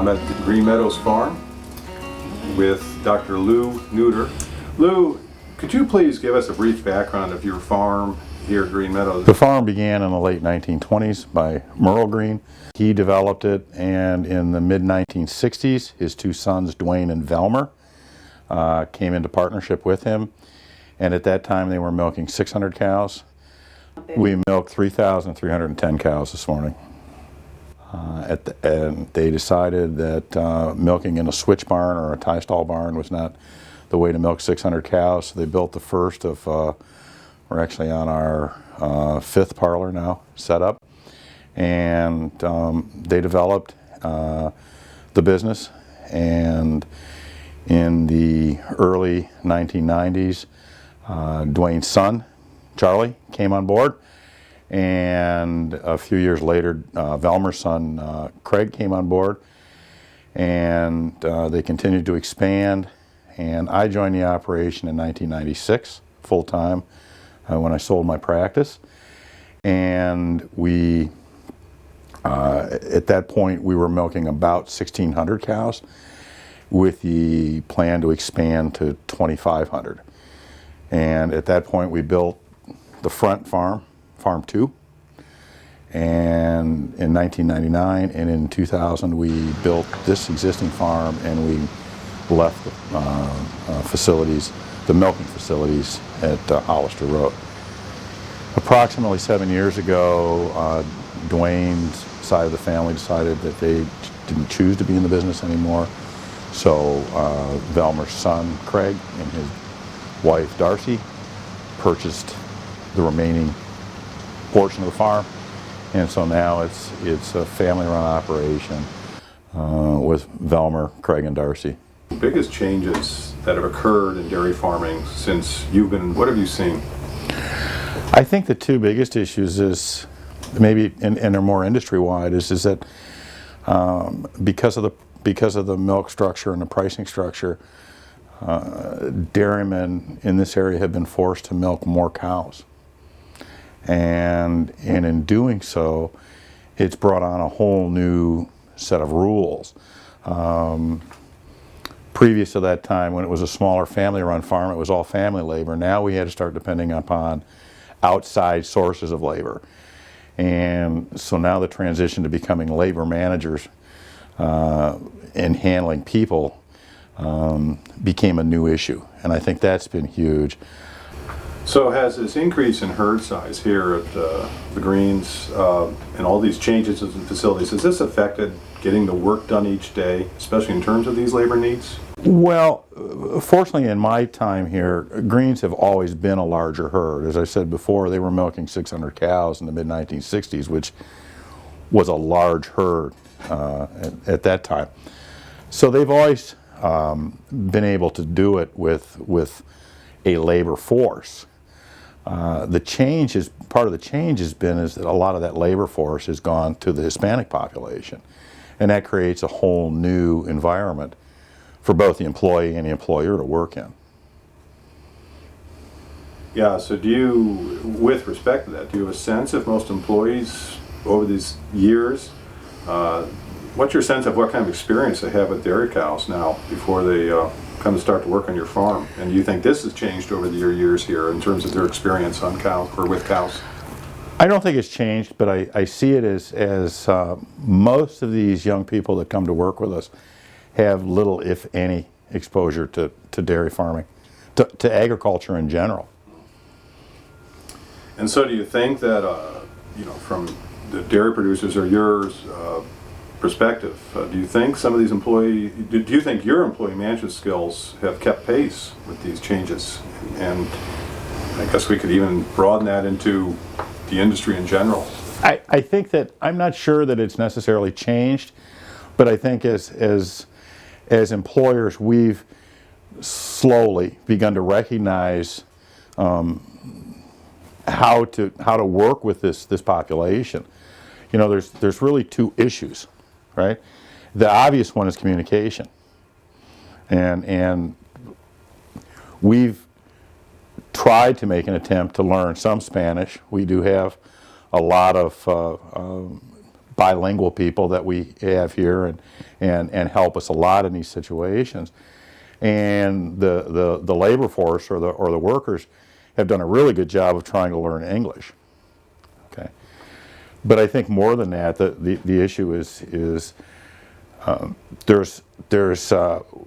I'm at the Green Meadows Farm with Dr. Neuder. Lou, could you please give us a brief background of your farm here at Green Meadows? The farm began in the late 1920s by Merle Green. He developed it, and in the mid-1960s, his two sons, Dwayne and Velmer, came into partnership with him. And at that time, they were milking 600 cows. We milked 3,310 cows this morning. And they decided that milking in a switch barn or a tie stall barn was not the way to milk 600 cows. So they built the first of, we're actually on our fifth parlor now set up. And they developed the business. And in the early 1990s, Dwayne's son, Charlie, came on board. And a few years later, Velmer's son, Craig, came on board. And they continued to expand. And I joined the operation in 1996, full-time, when I sold my practice. And we, at that point, we were milking about 1,600 cows with the plan to expand to 2,500. And at that point, we built the front farm, Farm 2, and in 1999 and in 2000 we built this existing farm, and we left the facilities, the milking facilities at Hollister Road. Approximately 7 years ago, Dwayne's side of the family decided that they didn't choose to be in the business anymore, so Velmer's son, Craig, and his wife, Darcy, purchased the remaining portion of the farm, and so now it's a family-run operation with Velmer, Craig, and Darcy. The biggest changes that have occurred in dairy farming since you've been, what have you seen? I think the two biggest issues is, maybe, and they're more industry-wide, is that because of the milk structure and the pricing structure, dairymen in this area have been forced to milk more cows. And in doing so, it's brought on a whole new set of rules. Previous to that time, when it was a smaller family-run farm, it was all family labor. Now we had to start depending upon outside sources of labor. And so now the transition to becoming labor managers and handling people became a new issue. And I think that's been huge. So has this increase in herd size here at the Greens and all these changes in facilities, has this affected getting the work done each day, especially in terms of these labor needs? Well, fortunately in my time here, Greens have always been a larger herd. As I said before, they were milking 600 cows in the mid-1960s, which was a large herd at that time. So they've always been able to do it with a labor force. The change is, part of the change has been is that a lot of that labor force has gone to the Hispanic population, and that creates a whole new environment for both the employee and the employer to work in. Yeah, so do you, with respect to that, do you have a sense if most employees over these years, what's your sense of what kind of experience they have with dairy cows now before they come to start to work on your farm? And do you think this has changed over your years here in terms of their experience on cows or with cows? I don't think it's changed, but I see it as most of these young people that come to work with us have little, if any, exposure to dairy farming, to agriculture in general. And so do you think that, you know, from the dairy producers or yours perspective, do you think some of these do you think your employee management skills have kept pace with these changes? And I guess we could even broaden that into the industry in general. I think that, I'm not sure that it's necessarily changed, but I think as employers, we've slowly begun to recognize how to work with this population. You know, there's really two issues, right? The obvious one is communication, and we've tried to make an attempt to learn some Spanish. We do have a lot of bilingual people that we have here and help us a lot in these situations. And the labor force or the workers have done a really good job of trying to learn English. Okay, but I think more than that, the issue is there's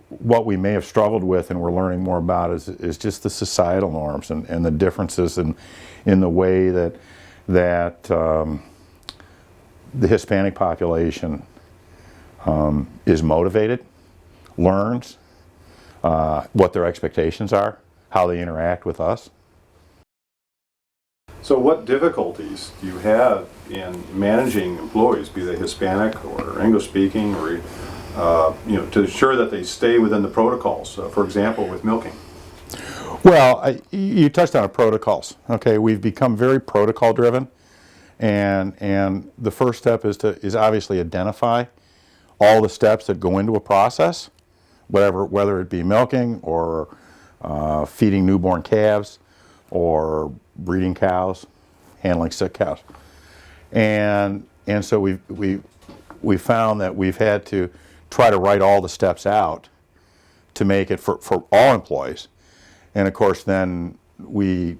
what we may have struggled with and we're learning more about is just the societal norms and the differences in the way that the Hispanic population is motivated, learns, what their expectations are, how they interact with us. So what difficulties do you have in managing employees, be they Hispanic or English speaking, or to ensure that they stay within the protocols, for example, with milking? Well, you touched on protocols. Okay, we've become very protocol driven, and the first step is obviously identify all the steps that go into a process, whether it be milking or feeding newborn calves or breeding cows, handling sick cows, and so we found that we've had to try to write all the steps out to make it for all employees, and of course then we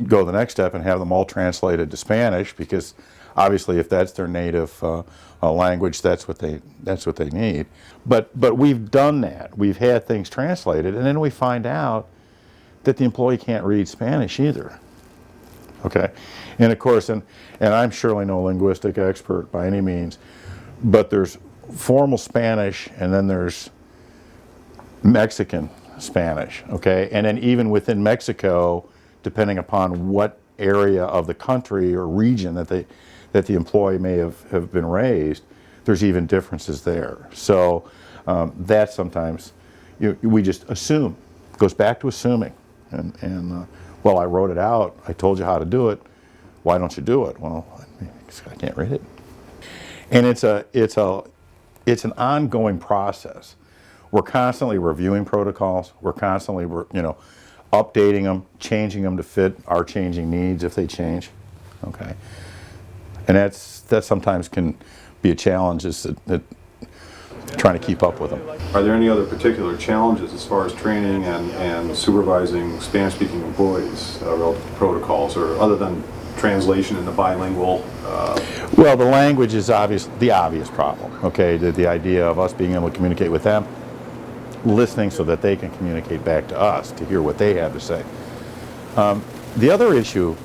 go the next step and have them all translated to Spanish, because obviously if that's their native language, that's what they need. But we've done that. We've had things translated, and then we find out that the employee can't read Spanish either. Okay, and of course, and I'm surely no linguistic expert by any means, but there's formal Spanish and then there's Mexican Spanish. Okay, and then even within Mexico, depending upon what area of the country or region that the employee may have been raised, there's even differences there. So that sometimes we just assume. It goes back to assuming. And well, I wrote it out. I told you how to do it. Why don't you do it? Well, I can't read it. And it's an ongoing process. We're constantly reviewing protocols. We're constantly, updating them, changing them to fit our changing needs if they change. Okay. And that sometimes can be a challenge, is that trying to keep up with them. Are there any other particular challenges as far as training and supervising Spanish-speaking employees relative to protocols, or other than translation into bilingual? Well, the language is the obvious problem. Okay, the idea of us being able to communicate with them, listening so that they can communicate back to us to hear what they have to say. The other issue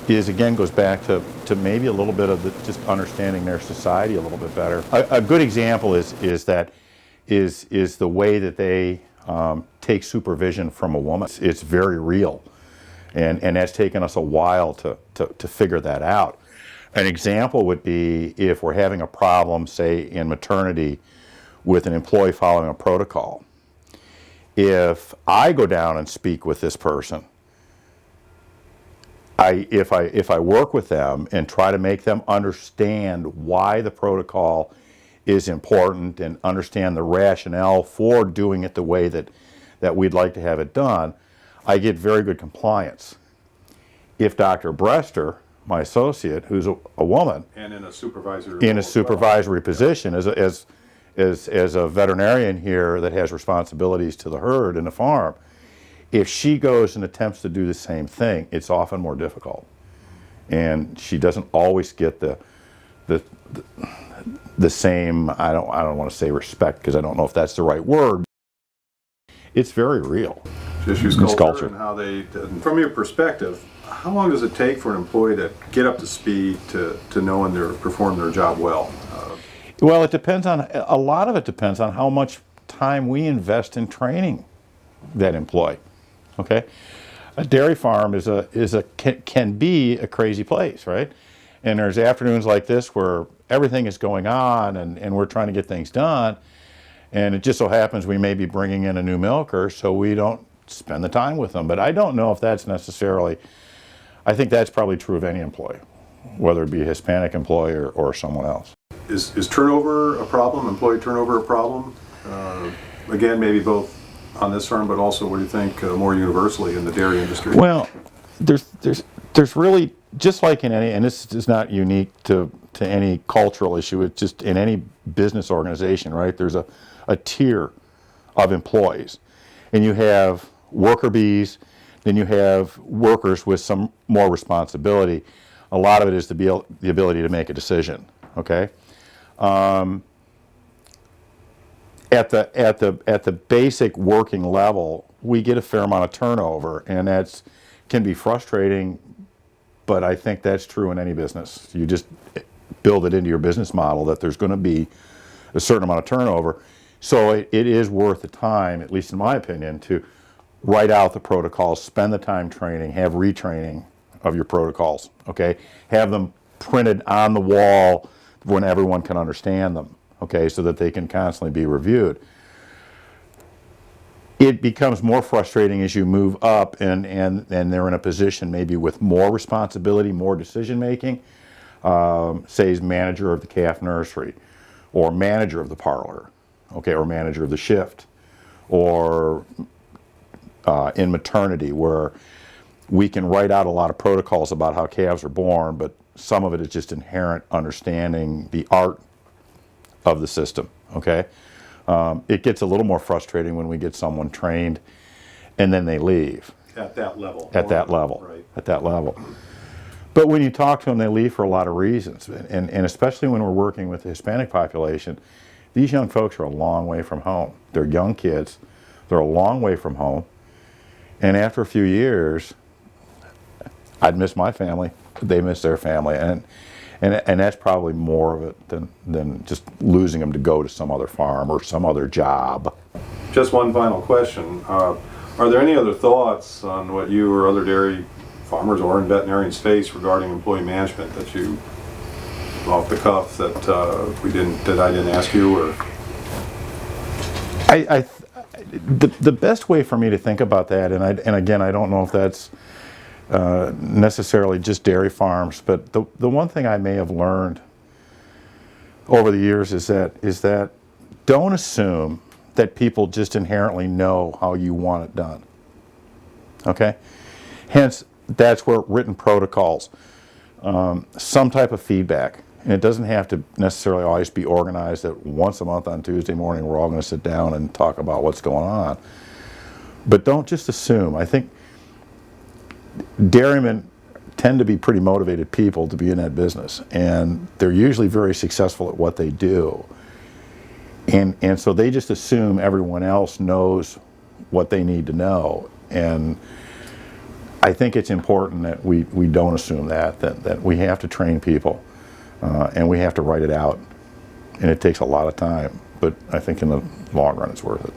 goes back to maybe a little bit of just understanding their society a little bit better. A good example is the way that they take supervision from a woman. It's very real, and that's taken us a while to figure that out. An example would be if we're having a problem, say in maternity, with an employee following a protocol. If I go down and speak with this person, if I work with them and try to make them understand why the protocol is important and understand the rationale for doing it the way that we'd like to have it done, I get very good compliance. If Dr. Brester, my associate, who's a woman, and in a supervisory position as a veterinarian here that has responsibilities to the herd in the farm, if she goes and attempts to do the same thing, it's often more difficult, and she doesn't always get the same. I don't want to say respect, because I don't know if that's the right word. It's very real. Just use culture and how they. From your perspective, how long does it take for an employee to get up to speed to know and perform their job well? Well, a lot of it depends on how much time we invest in training that employee. Okay, a dairy farm can be a crazy place, right? And there's afternoons like this where everything is going on and we're trying to get things done, and it just so happens we may be bringing in a new milker, so we don't spend the time with them. But I don't know if that's necessarily. I think that's probably true of any employee, whether it be a Hispanic employee or someone else. Is turnover a problem? Employee turnover a problem? Again, maybe both on this farm, but also, what do you think more universally in the dairy industry? Well, there's really, just like in any, and this is not unique to to any cultural issue. It's just in any business organization, right? There's a tier of employees. And you have worker bees, then you have workers with some more responsibility. A lot of it is the ability to make a decision, okay? At the basic working level, we get a fair amount of turnover, and that's can be frustrating, but I think that's true in any business. You just build it into your business model that there's going to be a certain amount of turnover. So it is worth the time, at least in my opinion, to write out the protocols, spend the time training, have retraining of your protocols, okay? Have them printed on the wall when everyone can understand them, okay, so that they can constantly be reviewed. It becomes more frustrating as you move up and they're in a position maybe with more responsibility, more decision making, say as manager of the calf nursery, or manager of the parlor, okay, or manager of the shift, or in maternity, where we can write out a lot of protocols about how calves are born, but some of it is just inherent understanding the art of the system, okay? It gets a little more frustrating when we get someone trained and then they leave. At that level. At that level. Right. At that level. But when you talk to them, they leave for a lot of reasons. And especially when we're working with the Hispanic population, these young folks are a long way from home. They're young kids. They're a long way from home. And after a few years, I'd miss my family. They miss their family. And that's probably more of it than just losing them to go to some other farm or some other job. Just one final question. Are there any other thoughts on what you or other dairy farmers or veterinarians face regarding employee management that you, off the cuff, that I didn't ask you? Or the best way for me to think about that, and again, I don't know if that's necessarily just dairy farms, but the one thing I may have learned over the years is that don't assume that people just inherently know how you want it done. Okay? Hence, that's where written protocols, some type of feedback, and it doesn't have to necessarily always be organized that once a month on Tuesday morning we're all going to sit down and talk about what's going on. But don't just assume. I think dairymen tend to be pretty motivated people to be in that business, and they're usually very successful at what they do. And so they just assume everyone else knows what they need to know. And I think it's important that we don't assume that we have to train people, and we have to write it out. And it takes a lot of time, but I think in the long run it's worth it.